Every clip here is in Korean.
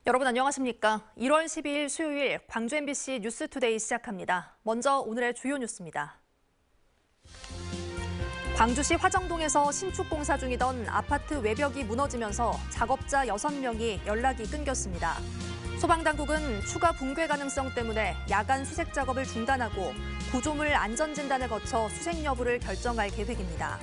여러분 안녕하십니까? 1월 12일 수요일 광주 MBC 뉴스투데이 시작합니다. 먼저 오늘의 주요 뉴스입니다. 광주시 화정동에서 신축 공사 중이던 아파트 외벽이 무너지면서 작업자 6명이 연락이 끊겼습니다. 소방당국은 추가 붕괴 가능성 때문에 야간 수색 작업을 중단하고 구조물 안전진단을 거쳐 수색 여부를 결정할 계획입니다.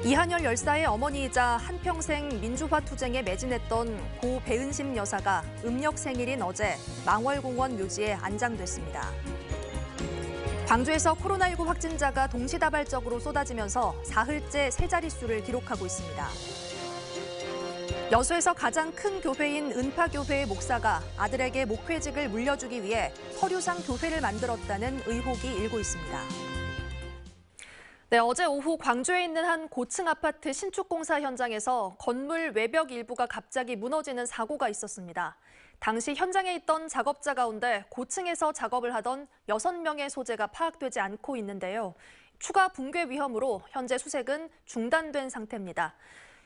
이한열 열사의 어머니이자 한평생 민주화 투쟁에 매진했던 고 배은심 여사가 음력 생일인 어제 망월공원 묘지에 안장됐습니다. 광주에서 코로나19 확진자가 동시다발적으로 쏟아지면서 사흘째 세 자릿수를 기록하고 있습니다. 여수에서 가장 큰 교회인 은파교회의 목사가 아들에게 목회직을 물려주기 위해 서류상 교회를 만들었다는 의혹이 일고 있습니다. 네, 어제 오후 광주에 있는 한 고층 아파트 신축 공사 현장에서 건물 외벽 일부가 갑자기 무너지는 사고가 있었습니다. 당시 현장에 있던 작업자 가운데 고층에서 작업을 하던 6명의 소재가 파악되지 않고 있는데요. 추가 붕괴 위험으로 현재 수색은 중단된 상태입니다.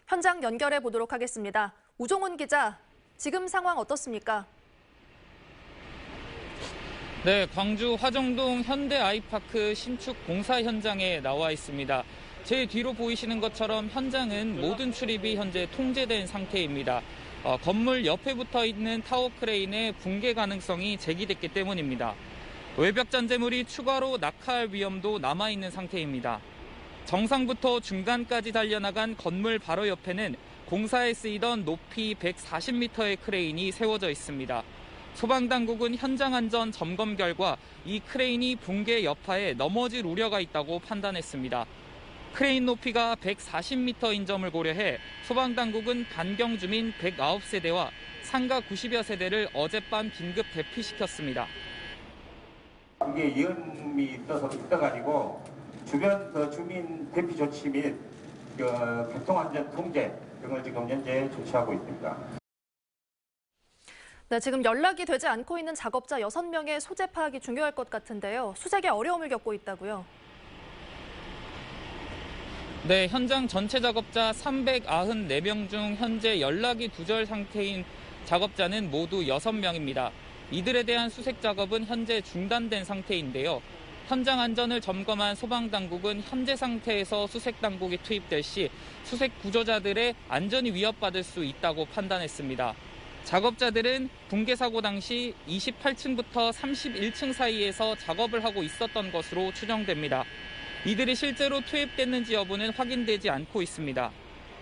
현장 연결해 보도록 하겠습니다. 우종훈 기자, 지금 상황 어떻습니까? 네, 광주 화정동 현대 아이파크 신축 공사 현장에 나와 있습니다. 제 뒤로 보이시는 것처럼 현장은 모든 출입이 현재 통제된 상태입니다. 건물 옆에 붙어 있는 타워 크레인의 붕괴 가능성이 제기됐기 때문입니다. 외벽 잔재물이 추가로 낙하할 위험도 남아있는 상태입니다. 정상부터 중간까지 달려나간 건물 바로 옆에는 공사에 쓰이던 높이 140m의 크레인이 세워져 있습니다. 소방당국은 현장 안전 점검 결과 이 크레인이 붕괴 여파에 넘어질 우려가 있다고 판단했습니다. 크레인 높이가 140m인 점을 고려해 소방당국은 반경 주민 109세대와 상가 90여 세대를 어젯밤 긴급 대피시켰습니다. 이게 위험이 있어가지고 주변 주민 대피 조치 및 교통안전 통제 등을 지금 현재 조치하고 있습니다. 네, 지금 연락이 되지 않고 있는 작업자 6명의 소재 파악이 중요할 것 같은데요. 수색에 어려움을 겪고 있다고요? 네, 현장 전체 작업자 394명 중 현재 연락이 두절 상태인 작업자는 모두 6명입니다. 이들에 대한 수색 작업은 현재 중단된 상태인데요. 현장 안전을 점검한 소방당국은 현재 상태에서 수색당국이 투입될 시 수색 구조자들의 안전이 위협받을 수 있다고 판단했습니다. 작업자들은 붕괴 사고 당시 28층부터 31층 사이에서 작업을 하고 있었던 것으로 추정됩니다. 이들이 실제로 투입됐는지 여부는 확인되지 않고 있습니다.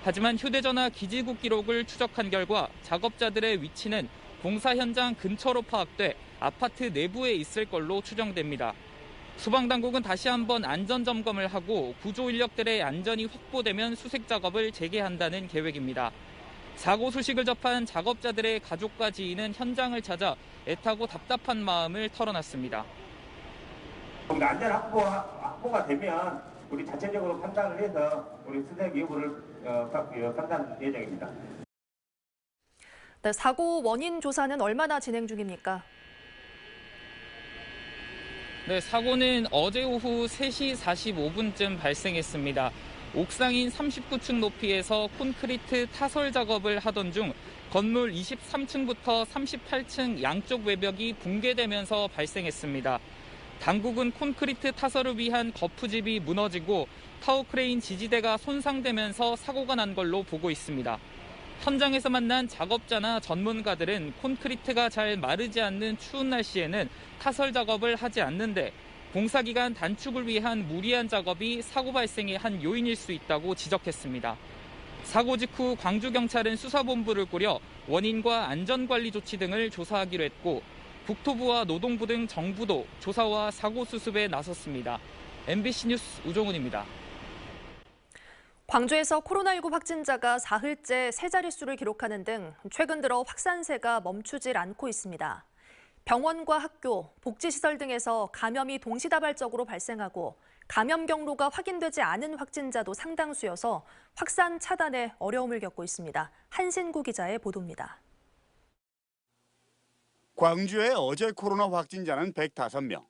하지만 휴대전화 기지국 기록을 추적한 결과 작업자들의 위치는 공사 현장 근처로 파악돼 아파트 내부에 있을 걸로 추정됩니다. 소방당국은 다시 한번 안전점검을 하고 구조 인력들의 안전이 확보되면 수색 작업을 재개한다는 계획입니다. 사고 소식을 접한 작업자들의 가족과 지인은 현장을 찾아 애타고 답답한 마음을 털어놨습니다. 안전 확보가 되면 우리 자체적으로 판단을 해서 우리 수색 여부를 판단 예정입니다. 네, 사고 원인 조사는 얼마나 진행 중입니까? 네, 사고는 어제 오후 3시 45분쯤 발생했습니다. 옥상인 39층 높이에서 콘크리트 타설 작업을 하던 중 건물 23층부터 38층 양쪽 외벽이 붕괴되면서 발생했습니다. 당국은 콘크리트 타설을 위한 거푸집이 무너지고 타워 크레인 지지대가 손상되면서 사고가 난 걸로 보고 있습니다. 현장에서 만난 작업자나 전문가들은 콘크리트가 잘 마르지 않는 추운 날씨에는 타설 작업을 하지 않는데 공사기간 단축을 위한 무리한 작업이 사고 발생의 한 요인일 수 있다고 지적했습니다. 사고 직후 광주경찰은 수사본부를 꾸려 원인과 안전관리 조치 등을 조사하기로 했고 국토부와 노동부 등 정부도 조사와 사고 수습에 나섰습니다. MBC 뉴스 우종훈입니다. 광주에서 코로나19 확진자가 사흘째 세 자릿수를 기록하는 등 최근 들어 확산세가 멈추질 않고 있습니다. 병원과 학교, 복지시설 등에서 감염이 동시다발적으로 발생하고 감염 경로가 확인되지 않은 확진자도 상당수여서 확산 차단에 어려움을 겪고 있습니다. 한신구 기자의 보도입니다. 광주의 어제 코로나 확진자는 105명,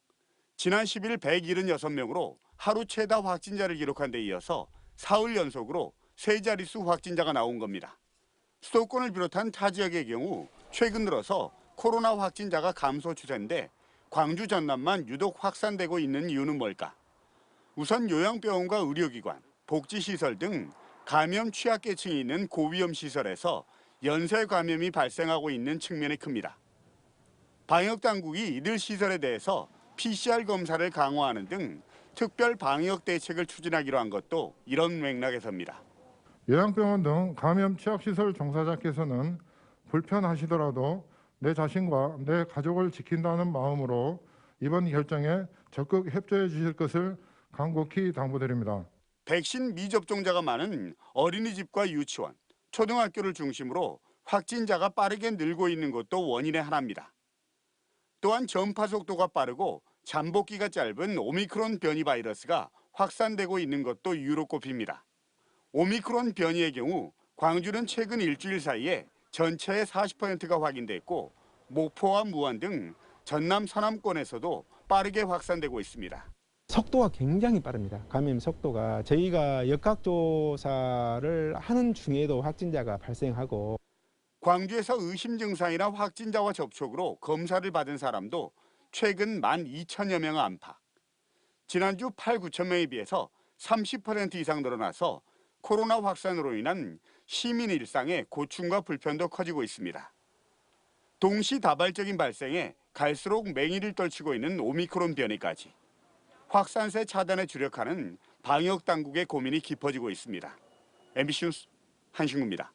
지난 10일 176명으로 하루 최다 확진자를 기록한 데 이어서 사흘 연속으로 세 자릿수 확진자가 나온 겁니다. 수도권을 비롯한 타 지역의 경우 최근 들어서 코로나 확진자가 감소 추세인데 광주 전남만 유독 확산되고 있는 이유는 뭘까? 우선 요양병원과 의료기관, 복지시설 등 감염 취약계층이 있는 고위험 시설에서 연쇄 감염이 발생하고 있는 측면이 큽니다. 방역당국이 이들 시설에 대해서 PCR 검사를 강화하는 등 특별 방역 대책을 추진하기로 한 것도 이런 맥락에서입니다. 요양병원 등 감염 취약시설 종사자께서는 불편하시더라도 내 자신과 내 가족을 지킨다는 마음으로 이번 결정에 적극 협조해 주실 것을 간곡히 당부드립니다. 백신 미접종자가 많은 어린이집과 유치원, 초등학교를 중심으로 확진자가 빠르게 늘고 있는 것도 원인의 하나입니다. 또한 전파 속도가 빠르고 잠복기가 짧은 오미크론 변이 바이러스가 확산되고 있는 것도 이유로 꼽힙니다. 오미크론 변이의 경우 광주는 최근 일주일 사이에 전체의 40%가 확인됐고 목포와 무안 등 전남 서남권에서도 빠르게 확산되고 있습니다. 속도가 굉장히 빠릅니다. 감염 속도가 저희가 역학조사를 하는 중에도 확진자가 발생하고 광주에서 의심 증상이나 확진자와 접촉으로 검사를 받은 사람도 최근 12,000여 명 안팎. 지난주 8, 9천 명에 비해서 30% 이상 늘어나서 코로나 확산으로 인한 시민 일상의 고충과 불편도 커지고 있습니다. 동시다발적인 발생에 갈수록 맹위를 떨치고 있는 오미크론 변이까지. 확산세 차단에 주력하는 방역당국의 고민이 깊어지고 있습니다. MBC 뉴스 한신구입니다.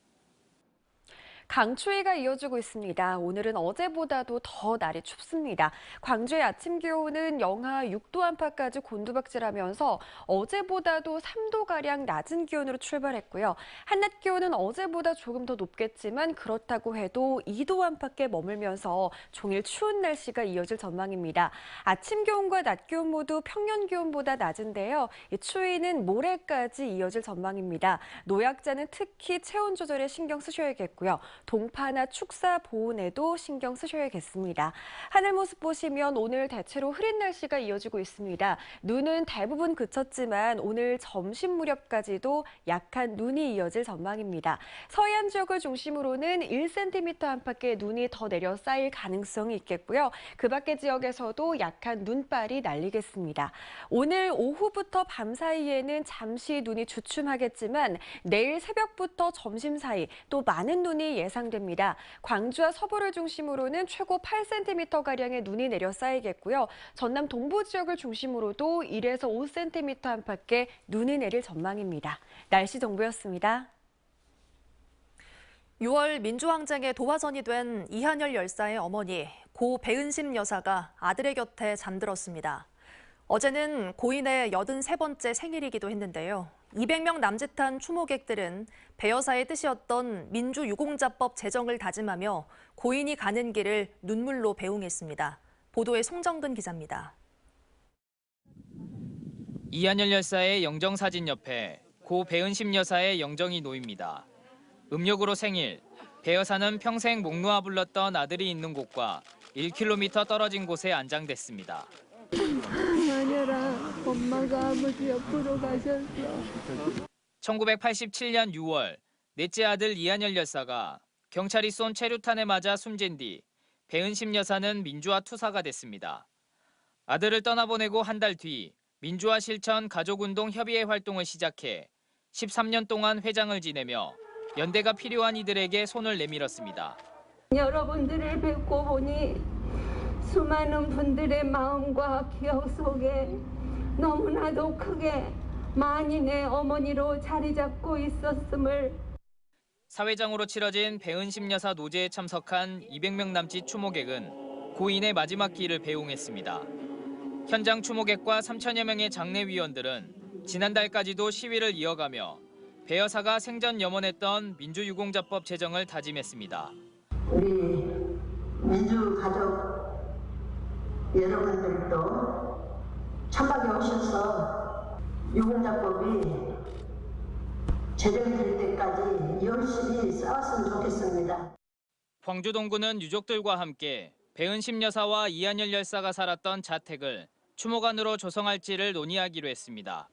강추위가 이어지고 있습니다. 오늘은 어제보다도 더 날이 춥습니다. 광주의 아침 기온은 영하 6도 안팎까지 곤두박질하면서 어제보다도 3도가량 낮은 기온으로 출발했고요. 한낮 기온은 어제보다 조금 더 높겠지만 그렇다고 해도 2도 안팎에 머물면서 종일 추운 날씨가 이어질 전망입니다. 아침 기온과 낮 기온 모두 평년 기온보다 낮은데요. 이 추위는 모레까지 이어질 전망입니다. 노약자는 특히 체온 조절에 신경 쓰셔야겠고요. 동파나 축사 보온에도 신경 쓰셔야겠습니다. 하늘 모습 보시면 오늘 대체로 흐린 날씨가 이어지고 있습니다. 눈은 대부분 그쳤지만 오늘 점심 무렵까지도 약한 눈이 이어질 전망입니다. 서해안 지역을 중심으로는 1cm 안팎의 눈이 더 내려 쌓일 가능성이 있겠고요. 그 밖의 지역에서도 약한 눈발이 날리겠습니다. 오늘 오후부터 밤 사이에는 잠시 눈이 주춤하겠지만 내일 새벽부터 점심 사이 또 많은 눈이 예상됩니다. 광주와 서부를 중심으로는 최고 8cm가량의 눈이 내려 쌓이겠고요. 전남 동부 지역을 중심으로도 1에서 5cm 안팎의 눈이 내릴 전망입니다. 날씨 정보였습니다. 6월 민주항쟁의 도화선이 된 이한열 열사의 어머니 고 배은심 여사가 아들의 곁에 잠들었습니다. 어제는 고인의 83번째 생일이기도 했는데요. 200명 남짓한 추모객들은 배 여사의 뜻이었던 민주유공자법 제정을 다짐하며 고인이 가는 길을 눈물로 배웅했습니다. 보도에 송정근 기자입니다. 이한열 열사의 영정사진 옆에 고 배은심 여사의 영정이 놓입니다. 음력으로 생일, 배 여사는 평생 목 놓아 불렀던 아들이 있는 곳과 1km 떨어진 곳에 안장됐습니다. 아니라 엄마가 아버지 옆으로 가셨어. 1987년 6월 넷째 아들 이한열 열사가 경찰이 쏜 체류탄에 맞아 숨진 뒤 배은심 여사는 민주화 투사가 됐습니다. 아들을 떠나보내고 한 달 뒤 민주화 실천 가족운동 협의회 활동을 시작해 13년 동안 회장을 지내며 연대가 필요한 이들에게 손을 내밀었습니다. 여러분들을 뵙고 보니 수많은 분들의 마음과 기억 속에 너무나도 크게 만인의 어머니로 자리 잡고 있었음을. 사회장으로 치러진 배은심 여사 노제에 참석한 200명 남짓 추모객은 고인의 마지막 길을 배웅했습니다. 현장 추모객과 3천여 명의 장례위원들은 지난달까지도 시위를 이어가며 배 여사가 생전 염원했던 민주유공자법 제정을 다짐했습니다. 우리 민주가족 여러분들도 천막에 오셔서 유공자법이 제정될 때까지 열심히 싸웠으면 좋겠습니다. 광주 동구는 유족들과 함께 배은심 여사와 이한열 열사가 살았던 자택을 추모관으로 조성할지를 논의하기로 했습니다.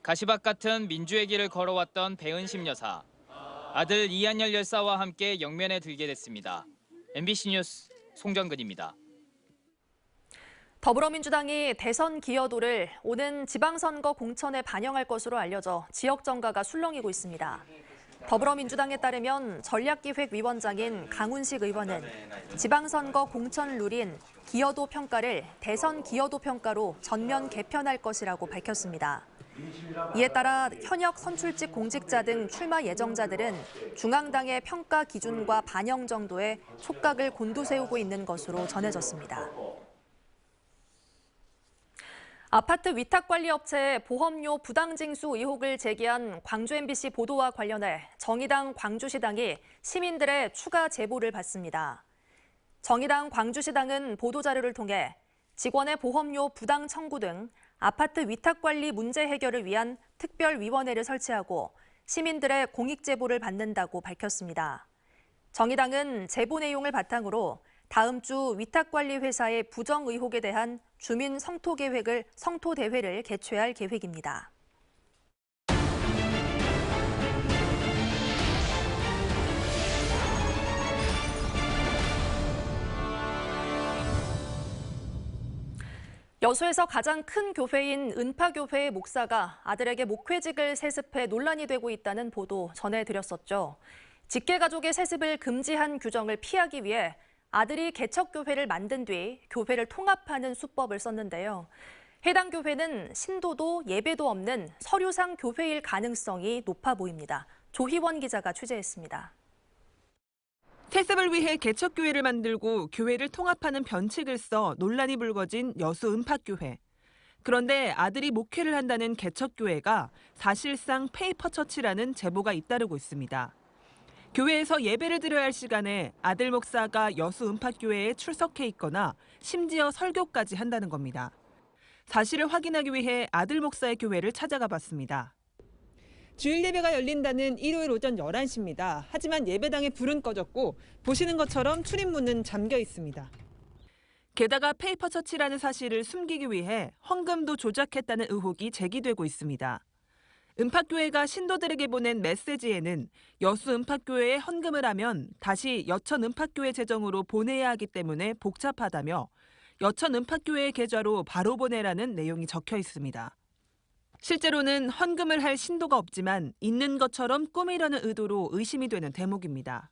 가시밭 같은 민주의 길을 걸어왔던 배은심 여사. 아들 이한열 열사와 함께 영면에 들게 됐습니다. MBC 뉴스 송정근입니다. 더불어민주당이 대선 기여도를 오는 지방선거 공천에 반영할 것으로 알려져 지역 정가가 술렁이고 있습니다. 더불어민주당에 따르면 전략기획위원장인 강훈식 의원은 지방선거 공천 룰인 기여도 평가를 대선 기여도 평가로 전면 개편할 것이라고 밝혔습니다. 이에 따라 현역 선출직 공직자 등 출마 예정자들은 중앙당의 평가 기준과 반영 정도에 촉각을 곤두세우고 있는 것으로 전해졌습니다. 아파트 위탁관리업체의 보험료 부당징수 의혹을 제기한 광주 MBC 보도와 관련해 정의당 광주시당이 시민들의 추가 제보를 받습니다. 정의당 광주시당은 보도자료를 통해 직원의 보험료 부당 청구 등 아파트 위탁관리 문제 해결을 위한 특별위원회를 설치하고 시민들의 공익제보를 받는다고 밝혔습니다. 정의당은 제보 내용을 바탕으로 다음 주 위탁관리회사의 부정 의혹에 대한 주민 성토대회를 개최할 계획입니다. 여수에서 가장 큰 교회인 은파교회의 목사가 아들에게 목회직을 세습해 논란이 되고 있다는 보도 전해드렸었죠. 직계가족의 세습을 금지한 규정을 피하기 위해 아들이 개척교회를 만든 뒤 교회를 통합하는 수법을 썼는데요. 해당 교회는 신도도 예배도 없는 서류상 교회일 가능성이 높아 보입니다. 조희원 기자가 취재했습니다. 세습을 위해 개척교회를 만들고 교회를 통합하는 변칙을 써 논란이 불거진 여수 은파교회. 그런데 아들이 목회를 한다는 개척교회가 사실상 페이퍼처치라는 제보가 잇따르고 있습니다. 교회에서 예배를 드려야 할 시간에 아들 목사가 여수 은파교회에 출석해 있거나 심지어 설교까지 한다는 겁니다. 사실을 확인하기 위해 아들 목사의 교회를 찾아가 봤습니다. 주일 예배가 열린다는 일요일 오전 11시입니다. 하지만 예배당에 불은 꺼졌고 보시는 것처럼 출입문은 잠겨 있습니다. 게다가 페이퍼처치라는 사실을 숨기기 위해 헌금도 조작했다는 의혹이 제기되고 있습니다. 은파교회가 신도들에게 보낸 메시지에는 여수 은파교회에 헌금을 하면 다시 여천 은파교회 재정으로 보내야 하기 때문에 복잡하다며 여천 은파교회의 계좌로 바로 보내라는 내용이 적혀 있습니다. 실제로는 헌금을 할 신도가 없지만 있는 것처럼 꾸미려는 의도로 의심이 되는 대목입니다.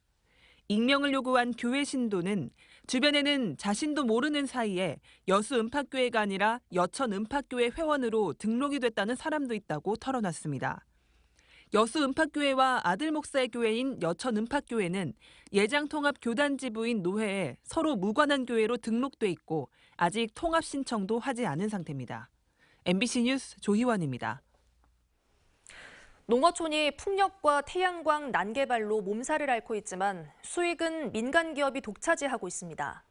익명을 요구한 교회 신도는 주변에는 자신도 모르는 사이에 여수 은파교회가 아니라 여천 은파교회 회원으로 등록이 됐다는 사람도 있다고 털어놨습니다. 여수 은파교회와 아들 목사의 교회인 여천 은파교회는 예장통합 교단 지부인 노회에 서로 무관한 교회로 등록돼 있고 아직 통합 신청도 하지 않은 상태입니다. MBC 뉴스 조희원입니다. 농어촌이 풍력과 태양광 난개발로 몸살을 앓고 있지만 수익은 민간 기업이 독차지하고 있습니다.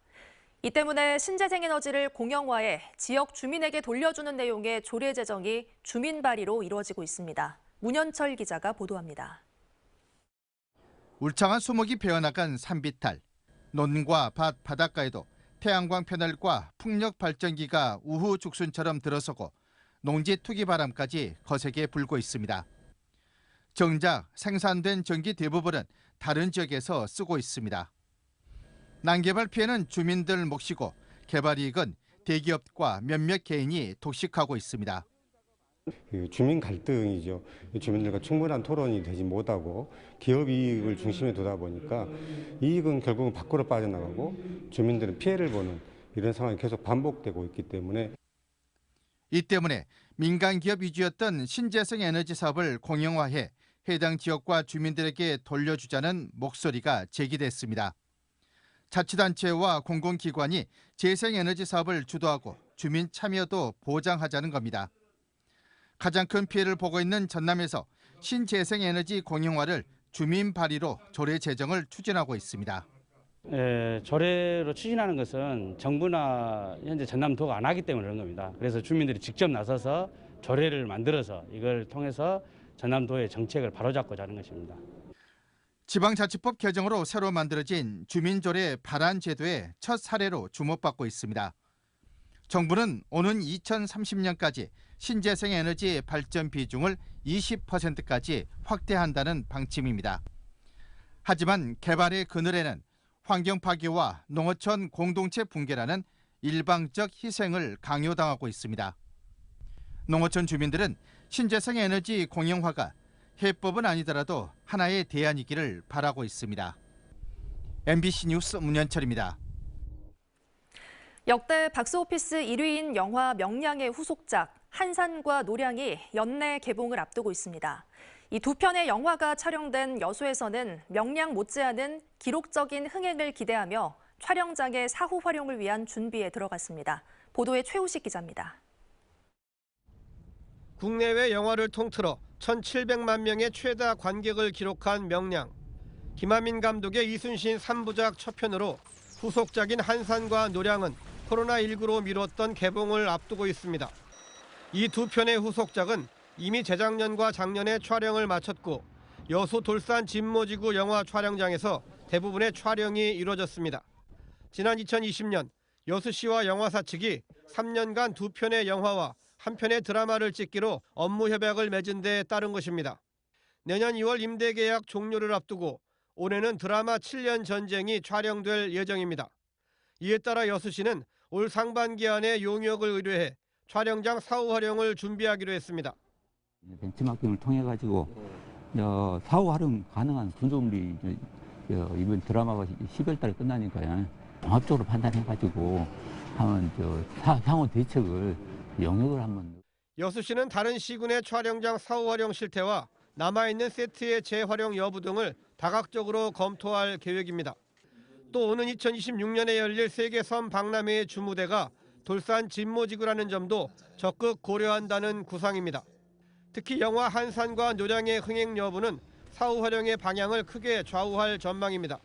이 때문에 신재생에너지를 공영화해 지역 주민에게 돌려주는 내용의 조례 제정이 주민 발의로 이루어지고 있습니다. 문현철 기자가 보도합니다. 울창한 수목이 베어나간 산비탈, 논과 밭 바닷가에도 태양광 패널과 풍력 발전기가 우후 죽순처럼 들어서고 농지 투기 바람까지 거세게 불고 있습니다. 정작 생산된 전기 대부분은 다른 지역에서 쓰고 있습니다. 난개발 피해는 주민들 몫이고 개발 이익은 대기업과 몇몇 개인이 독식하고 있습니다. 주민 갈등이죠. 주민들과 충분한 토론이 되지 못하고 기업 이익을 중심에 두다 보니까 이익은 결국은 밖으로 빠져나가고 주민들은 피해를 보는 이런 상황이 계속 반복되고 있기 때문에 이 때문에 민간 기업 위주였던 신재생 에너지 사업을 공영화해 해당 지역과 주민들에게 돌려주자는 목소리가 제기됐습니다. 자치단체와 공공기관이 재생에너지 사업을 주도하고 주민 참여도 보장하자는 겁니다. 가장 큰 피해를 보고 있는 전남에서 신재생에너지 공영화를 주민 발의로 조례 제정을 추진하고 있습니다. 조례로 추진하는 것은 정부나 현재 전남도가 안 하기 때문에 그런 겁니다. 그래서 주민들이 직접 나서서 조례를 만들어서 이걸 통해서 전남도의 정책을 바로잡고자 하는 것입니다. 지방자치법 개정으로 새로 만들어진 주민조례 발안 제도의 첫 사례로 주목받고 있습니다. 정부는 오는 2030년까지 신재생에너지 발전 비중을 20%까지 확대한다는 방침입니다. 하지만 개발의 그늘에는 환경 파괴와 농어촌 공동체 붕괴라는 일방적 희생을 강요당하고 있습니다. 농어촌 주민들은 신재생 에너지 공영화가 해법은 아니더라도 하나의 대안이기를 바라고 있습니다. MBC 뉴스 문현철입니다. 역대 박스오피스 1위인 영화 명량의 후속작 한산과 노량이 연내 개봉을 앞두고 있습니다. 이 두 편의 영화가 촬영된 여수에서는 명량 못지않은 기록적인 흥행을 기대하며 촬영장의 사후 활용을 위한 준비에 들어갔습니다. 보도에 최우식 기자입니다. 국내외 영화를 통틀어 1,700만 명의 최다 관객을 기록한 명량. 김하민 감독의 이순신 3부작 첫 편으로 후속작인 한산과 노량은 코로나19로 미뤘던 개봉을 앞두고 있습니다. 이 두 편의 후속작은 이미 재작년과 작년에 촬영을 마쳤고 여수 돌산 진모지구 영화 촬영장에서 대부분의 촬영이 이루어졌습니다. 지난 2020년 여수시와 영화사 측이 3년간 두 편의 영화와 한 편의 드라마를 찍기로 업무 협약을 맺은 데 따른 것입니다. 내년 2월 임대 계약 종료를 앞두고 올해는 드라마 7년 전쟁이 촬영될 예정입니다. 이에 따라 여수시는 올 상반기 안에 용역을 의뢰해 촬영장 사후 활용을 준비하기로 했습니다. 벤치마킹을 통해 가지고 사후 활용 가능한 구조물이 이번 드라마가 10월 달에 끝나니까요. 종합적으로 판단해 가지고 한번 향후 대책을 영역을 한번. 여수시는 다른 시군의 촬영장 사후 활용 실태와 남아있는 세트의 재활용 여부 등을 다각적으로 검토할 계획입니다. 또 오는 2026년에 열릴 세계섬 박람회의 주무대가 돌산 진모지구라는 점도 적극 고려한다는 구상입니다. 특히 영화 한산과 노량의 흥행 여부는 사후 활용의 방향을 크게 좌우할 전망입니다.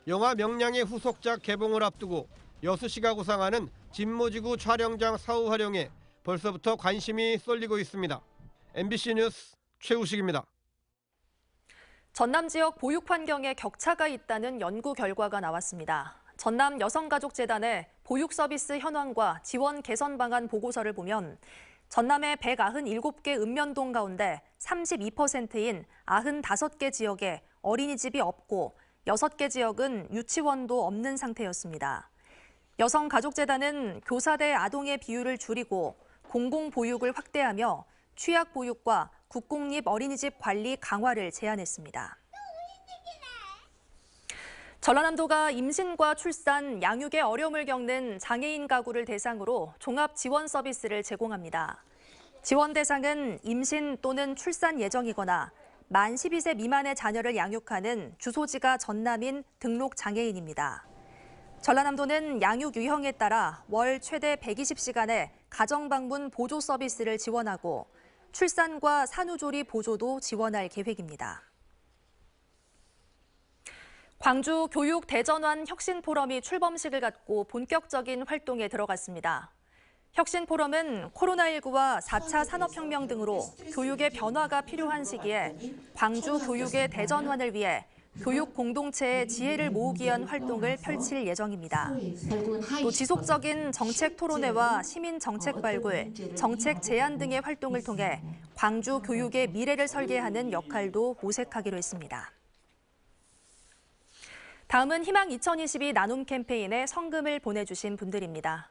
영화 명량의 후속작 개봉을 앞두고 여수시가 구상하는 진모지구 촬영장 사후 활용에 벌써부터 관심이 쏠리고 있습니다. MBC 뉴스 최우식입니다. 전남 지역 보육 환경에 격차가 있다는 연구 결과가 나왔습니다. 전남 여성가족재단의 보육 서비스 현황과 지원 개선 방안 보고서를 보면 전남의 197개 읍면동 가운데 32%인 95개 지역에 어린이집이 없고 6개 지역은 유치원도 없는 상태였습니다. 여성가족재단은 교사대 아동의 비율을 줄이고 공공보육을 확대하며 취약보육과 국공립 어린이집 관리 강화를 제안했습니다. 전라남도가 임신과 출산, 양육에 어려움을 겪는 장애인 가구를 대상으로 종합 지원 서비스를 제공합니다. 지원 대상은 임신 또는 출산 예정이거나 만 12세 미만의 자녀를 양육하는 주소지가 전남인 등록 장애인입니다. 전라남도는 양육 유형에 따라 월 최대 120시간의 가정방문 보조 서비스를 지원하고 출산과 산후조리 보조도 지원할 계획입니다. 광주 교육대전환 혁신포럼이 출범식을 갖고 본격적인 활동에 들어갔습니다. 혁신포럼은 코로나19와 4차 산업혁명 등으로 교육의 변화가 필요한 시기에 광주 교육의 대전환을 위해 교육 공동체의 지혜를 모으기 위한 활동을 펼칠 예정입니다. 또 지속적인 정책 토론회와 시민 정책 발굴, 정책 제안 등의 활동을 통해 광주 교육의 미래를 설계하는 역할도 모색하기로 했습니다. 다음은 희망 2022 나눔 캠페인에 성금을 보내주신 분들입니다.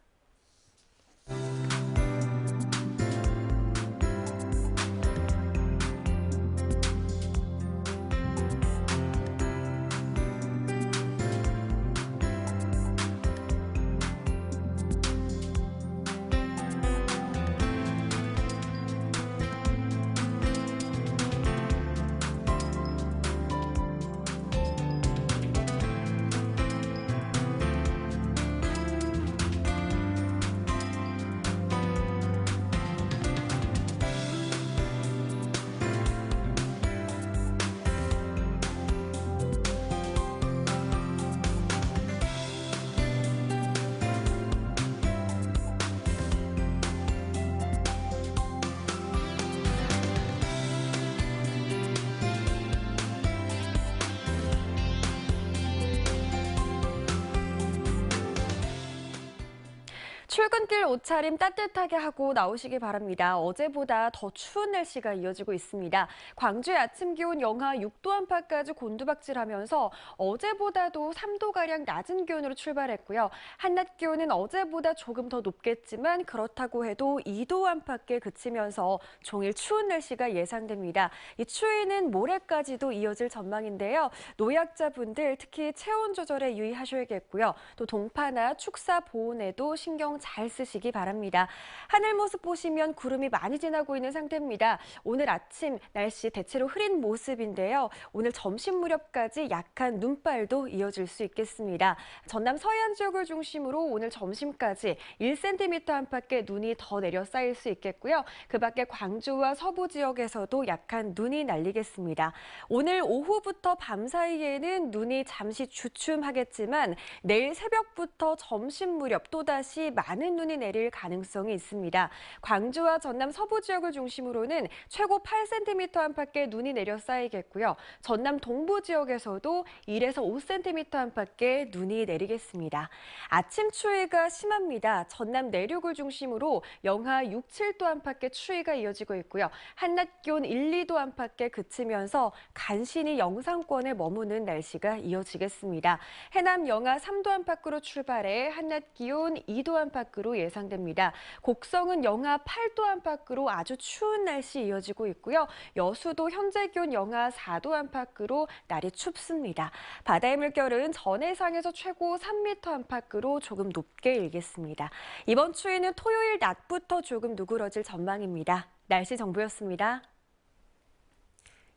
출근길 옷차림 따뜻하게 하고 나오시기 바랍니다. 어제보다 더 추운 날씨가 이어지고 있습니다. 광주의 아침 기온 영하 6도 안팎까지 곤두박질하면서 어제보다도 3도가량 낮은 기온으로 출발했고요. 한낮 기온은 어제보다 조금 더 높겠지만 그렇다고 해도 2도 안팎에 그치면서 종일 추운 날씨가 예상됩니다. 이 추위는 모레까지도 이어질 전망인데요. 노약자분들 특히 체온 조절에 유의하셔야겠고요. 또 동파나 축사 보온에도 신경 잘 쓰시기 바랍니다. 하늘 모습 보시면 구름이 많이 지나고 있는 상태입니다. 오늘 아침 날씨 대체로 흐린 모습인데요. 오늘 점심 무렵까지 약한 눈발도 이어질 수 있겠습니다. 전남 서해안 지역을 중심으로 오늘 점심까지 1cm 안팎의 눈이 더 내려 쌓일 수 있겠고요. 그 밖에 광주와 서부 지역에서도 약한 눈이 날리겠습니다. 오늘 오후부터 밤 사이에는 눈이 잠시 주춤하겠지만 내일 새벽부터 점심 무렵 또다시 많은 눈이 내릴 가능성이 있습니다. 광주와 전남 서부 지역을 중심으로는 최고 8cm 안팎의 눈이 내려 쌓이겠고요. 전남 동부 지역에서도 1에서 5cm 안팎의 눈이 내리겠습니다. 아침 추위가 심합니다. 전남 내륙을 중심으로 영하 6, 7도 안팎의 추위가 이어지고 있고요. 한낮 기온 1, 2도 안팎에 그치면서 간신히 영상권에 머무는 날씨가 이어지겠습니다. 해남 영하 3도 안팎으로 출발해 한낮 기온 2도 안팎으로 예상됩니다. 곡성은 영하 8도 안팎으로 아주 추운 날씨 이어지고 있고요. 여수도 현재 기온 영하 4도 안팎으로 날이 춥습니다. 바다의 물결은 전해상에서 최고 3m 안팎으로 조금 높게 일겠습니다. 이번 추위는 토요일 낮부터 조금 누그러질 전망입니다. 날씨 정보였습니다.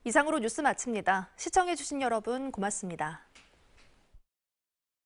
이상으로 뉴스 마칩니다. 시청해주신 여러분 고맙습니다.